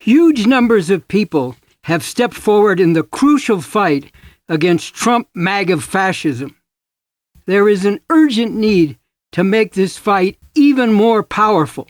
Huge numbers of people have stepped forward in the crucial fight against Trump MAGA fascism. There is an urgent need to make this fight even more powerful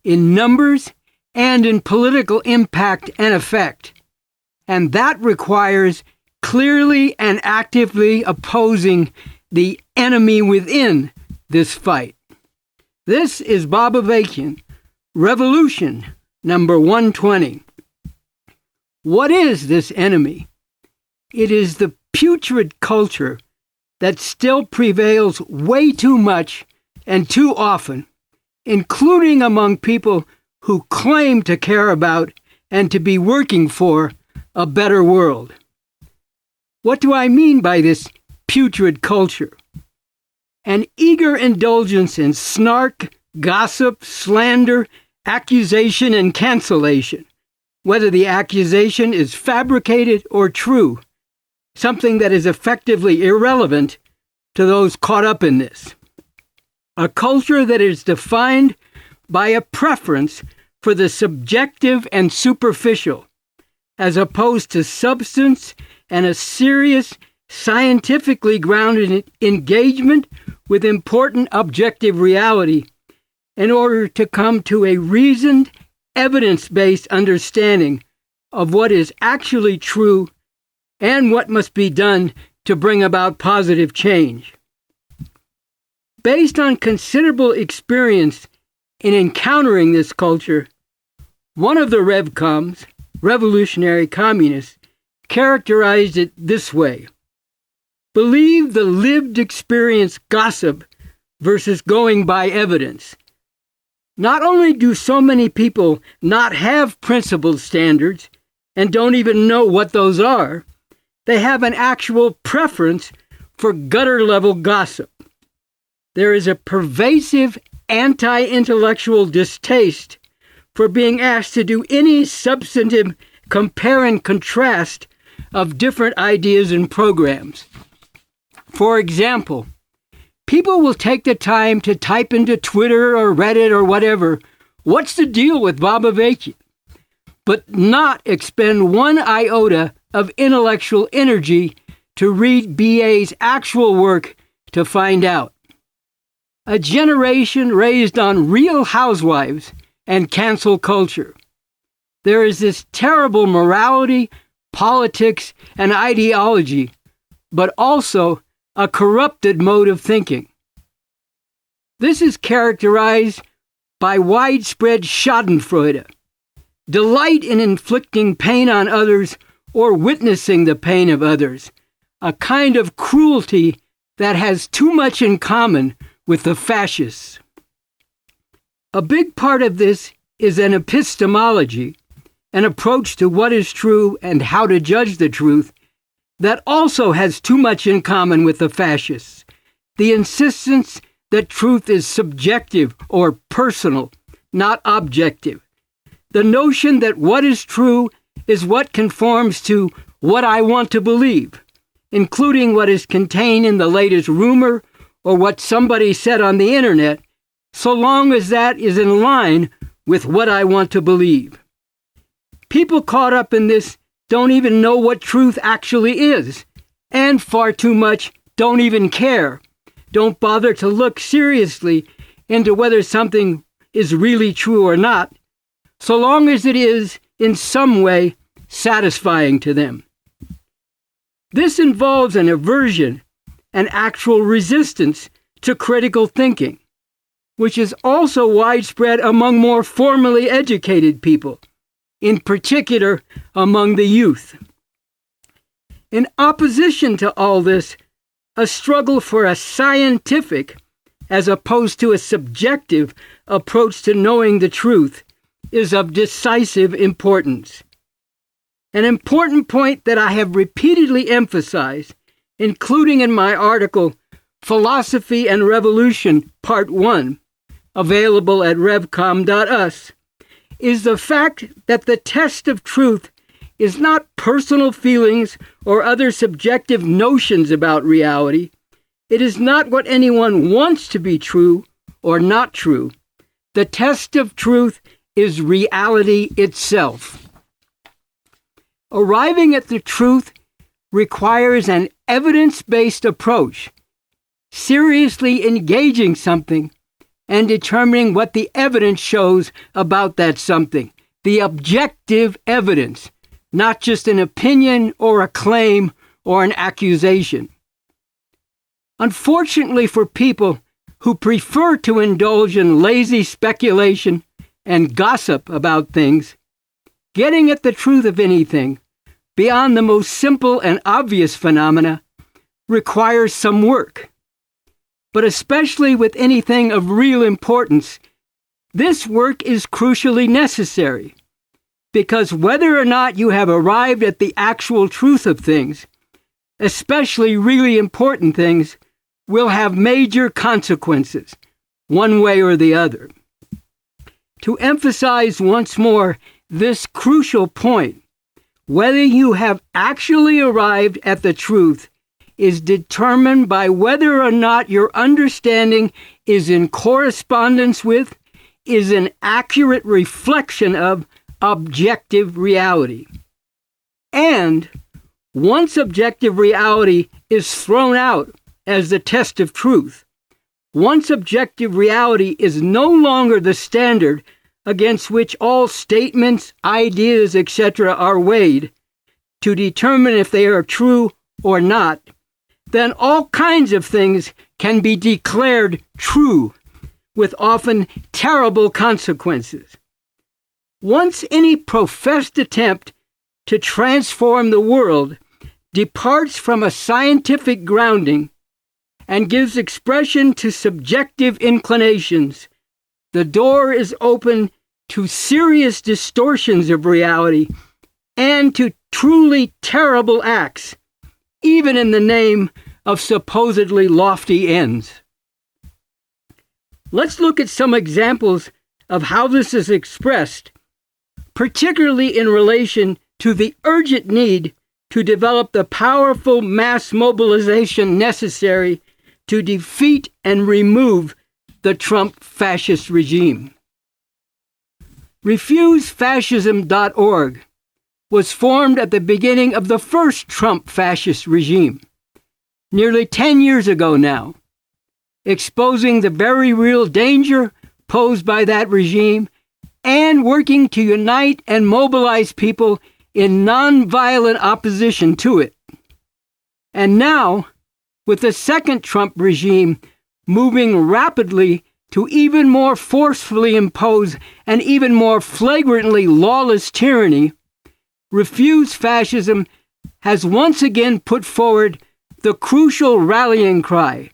in numbers and in political impact and effect. And that requires clearly and actively opposing the enemy within this fight. This is Bob Avakian, Revolution number 120. What is this enemy? It is the putrid culture that still prevails way too much and too often, including among people who claim to care about and to be working for a better world. What do I mean by this putrid culture? An eager indulgence in snark, gossip, slander, accusation, and cancellation, whether the accusation is fabricated or true, something that is effectively irrelevant to those caught up in this. A culture that is defined by a preference for the subjective and superficial, as opposed to substance and a serious, scientifically grounded engagement with important objective reality in order to come to a reasoned, evidence-based understanding of what is actually true and what must be done to bring about positive change. Based on considerable experience in encountering this culture, one of the Revcoms, revolutionary communists, characterized it this way: believe the lived experience gossip versus going by evidence. Not only do so many people not have principled standards and don't even know what those are, they have an actual preference for gutter-level gossip. There is a pervasive anti-intellectual distaste for being asked to do any substantive compare and contrast of different ideas and programs. For example, people will take the time to type into Twitter or Reddit or whatever, "What's the deal with Bob Avakian?" but not expend one iota of intellectual energy to read BA's actual work to find out. A generation raised on Real Housewives and cancel culture. There is this terrible morality, politics, and ideology, but also a corrupted mode of thinking. This is characterized by widespread schadenfreude, delight in inflicting pain on others or witnessing the pain of others, a kind of cruelty that has too much in common with the fascists. A big part of this is an epistemology, an approach to what is true and how to judge the truth, that also has too much in common with the fascists. The insistence that truth is subjective or personal, not objective. The notion that what is true is what conforms to what I want to believe, including what is contained in the latest rumor or what somebody said on the internet, so long as that is in line with what I want to believe. People caught up in this don't even know what truth actually is, and far too much don't even care, don't bother to look seriously into whether something is really true or not, so long as it is in some way satisfying to them. This involves an aversion, an actual resistance to critical thinking, which is also widespread among more formally educated people, in particular among the youth. In opposition to all this, a struggle for a scientific, as opposed to a subjective, approach to knowing the truth is of decisive importance. An important point that I have repeatedly emphasized, including in my article, Philosophy and Revolution, Part 1, available at revcom.us, is the fact that the test of truth is not personal feelings or other subjective notions about reality. It is not what anyone wants to be true or not true. The test of truth is reality itself. Arriving at the truth requires an evidence-based approach, seriously engaging something and determining what the evidence shows about that something, the objective evidence, not just an opinion or a claim or an accusation. Unfortunately for people who prefer to indulge in lazy speculation and gossip about things, getting at the truth of anything, beyond the most simple and obvious phenomena, requires some work. But especially with anything of real importance, this work is crucially necessary, because whether or not you have arrived at the actual truth of things, especially really important things, will have major consequences, one way or the other. To emphasize once more this crucial point, whether you have actually arrived at the truth is determined by whether or not your understanding is in correspondence with, is an accurate reflection of objective reality. And once objective reality is thrown out as the test of truth, once objective reality is no longer the standard against which all statements, ideas, etc. are weighed to determine if they are true or not, then all kinds of things can be declared true, with often terrible consequences. Once any professed attempt to transform the world departs from a scientific grounding and gives expression to subjective inclinations, the door is open to serious distortions of reality and to truly terrible acts, even in the name of supposedly lofty ends. Let's look at some examples of how this is expressed, particularly in relation to the urgent need to develop the powerful mass mobilization necessary to defeat and remove the Trump fascist regime. RefuseFascism.org was formed at the beginning of the first Trump fascist regime, nearly 10 years ago now, exposing the very real danger posed by that regime and working to unite and mobilize people in nonviolent opposition to it. And now, with the second Trump regime moving rapidly to even more forcefully impose an even more flagrantly lawless tyranny, Refuse Fascism has once again put forward the crucial rallying cry: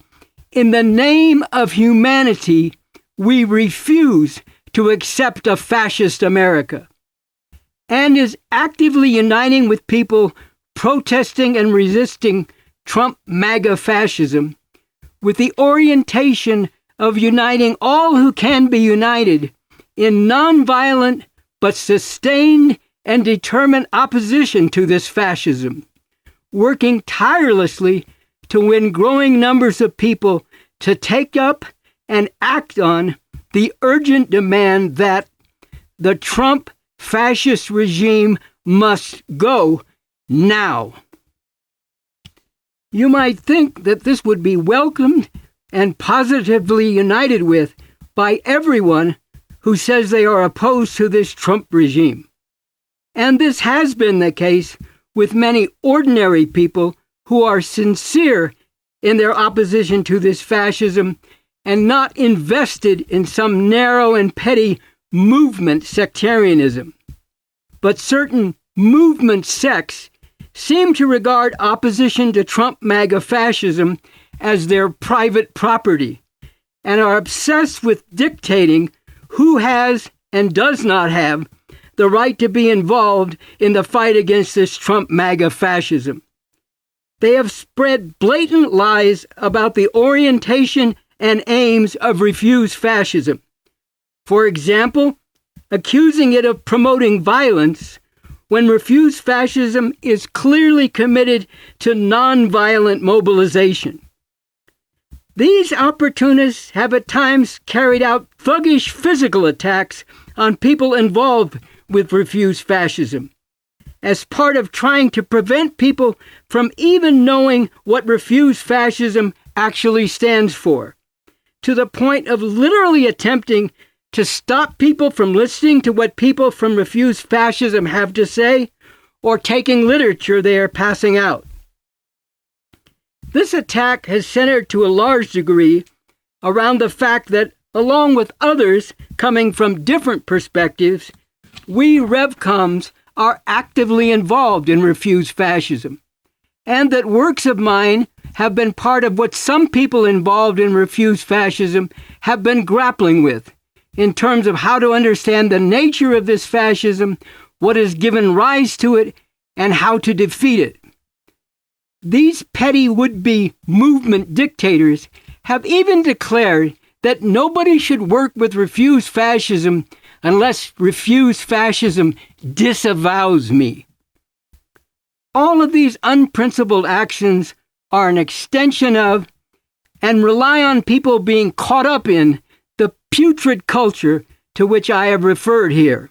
in the name of humanity, we refuse to accept a fascist America, and is actively uniting with people protesting and resisting Trump MAGA fascism with the orientation of uniting all who can be united in nonviolent but sustained and determined opposition to this fascism, working tirelessly to win growing numbers of people to take up and act on the urgent demand that the Trump fascist regime must go now. You might think that this would be welcomed and positively united with by everyone who says they are opposed to this Trump regime. And this has been the case with many ordinary people who are sincere in their opposition to this fascism and not invested in some narrow and petty movement sectarianism. But certain movement sects seem to regard opposition to Trump MAGA fascism as their private property and are obsessed with dictating who has and does not have the right to be involved in the fight against this Trump MAGA fascism. They have spread blatant lies about the orientation and aims of Refuse Fascism. For example, accusing it of promoting violence when Refuse Fascism is clearly committed to nonviolent mobilization. These opportunists have at times carried out thuggish physical attacks on people involved with Refuse Fascism, as part of trying to prevent people from even knowing what refuse fascism actually stands for, to the point of literally attempting to stop people from listening to what people from refuse fascism have to say, or taking literature they are passing out. This attack has centered to a large degree around the fact that, along with others coming from different perspectives, we Revcoms are actively involved in refuse fascism, and that works of mine have been part of what some people involved in refuse fascism have been grappling with, in terms of how to understand the nature of this fascism, what has given rise to it, and how to defeat it. These petty would-be movement dictators have even declared that nobody should work with refuse fascism unless refuse fascism disavows me. All of these unprincipled actions are an extension of and rely on people being caught up in the putrid culture to which I have referred here.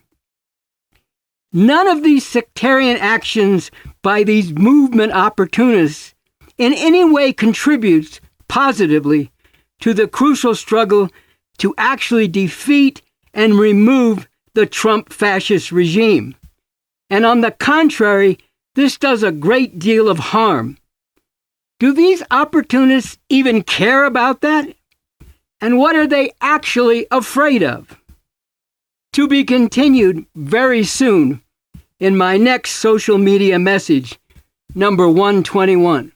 None of these sectarian actions by these movement opportunists in any way contributes positively to the crucial struggle to actually defeat and remove the Trump fascist regime. And on the contrary, this does a great deal of harm. Do these opportunists even care about that? And what are they actually afraid of? To be continued very soon in my next social media message, number 121.